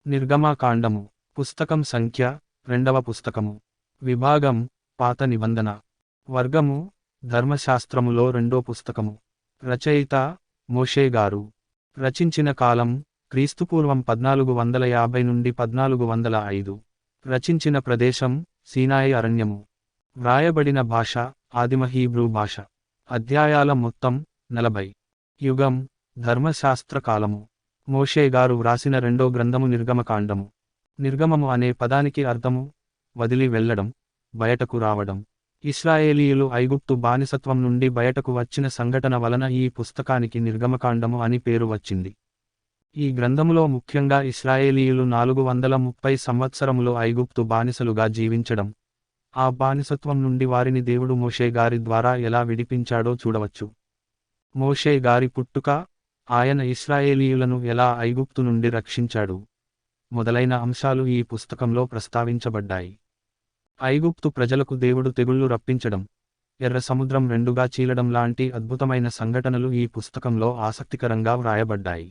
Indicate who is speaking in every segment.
Speaker 1: నిర్గమకాండము పుస్తకం సంఖ్య 2వ పుస్తకము. విభాగం పాత నిబంధన. వర్గము ధర్మశాస్త్రములో 2వ పుస్తకము. రచయిత మోషే గారు. రచించిన కాలం క్రీస్తుపూర్వం 1450 నుండి 1405. రచించిన ప్రదేశం సీనాయి అరణ్యము. వ్రాయబడిన భాష ఆదిమ హీబ్రూ భాష. అధ్యాయాల మొత్తం 40. యుగం ధర్మశాస్త్ర కాలము. మోషే గారు వ్రాసిన రెండో గ్రంథము నిర్గమకాండము. నిర్గమము అనే పదానికి అర్థము వదిలి వెళ్ళడం, బయటకు రావడం. ఇశ్రాయేలీయులు ఐగుప్తు బానిసత్వం నుండి బయటకు వచ్చిన సంఘటన వలన ఈ పుస్తకానికి నిర్గమకాండము అని పేరు వచ్చింది. ఈ గ్రంథములో ముఖ్యంగా ఇశ్రాయేలీయులు 430 సంవత్సరములు ఐగుప్తు బానిసలుగా జీవించడం, ఆ బానిసత్వం నుండి వారిని దేవుడు మోషే గారి ద్వారా ఎలా విడిపించాడో చూడవచ్చు. మోషే గారి పుట్టుక, ఆయన ఇశ్రాయేలీయులను ఎలా ఐగుప్తు నుండి రక్షించాడు మొదలైన అంశాలు ఈ పుస్తకంలో ప్రస్తావించబడ్డాయి. ఐగుప్తు ప్రజలకు దేవుడు తెగుళ్లు రప్పించడం, ఎర్ర సముద్రం రెండుగా చీలడం లాంటి అద్భుతమైన సంఘటనలు ఈ పుస్తకంలో ఆసక్తికరంగా వ్రాయబడ్డాయి.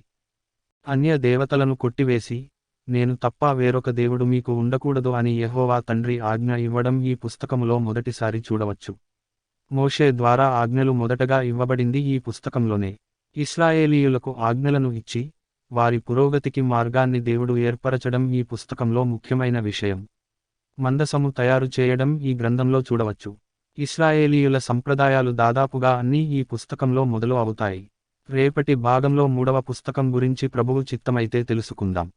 Speaker 1: అన్య దేవతలను కొట్టివేసి, నేను తప్ప వేరొక దేవుడు మీకు ఉండకూడదు అని యెహోవా తండ్రి ఆజ్ఞ ఇవ్వడం ఈ పుస్తకములో మొదటిసారి చూడవచ్చు. మోషే ద్వారా ఆజ్ఞలు మొదటగా ఇవ్వబడింది ఈ పుస్తకంలోనే. ఇశ్రాయేలీయులకు ఆజ్ఞలను ఇచ్చి, వారి పురోగతికి మార్గాన్ని దేవుడు ఏర్పరచడం ఈ పుస్తకంలో ముఖ్యమైన విషయం. మందసము తయారు చేయడం ఈ గ్రంథంలో చూడవచ్చు. ఇశ్రాయేలీయుల సంప్రదాయాలు దాదాపుగా అన్నీ ఈ పుస్తకంలో మొదలు అవుతాయి. రేపటి భాగంలో 3వ పుస్తకం గురించి ప్రభువు చిత్తమైతే తెలుసుకుందాం.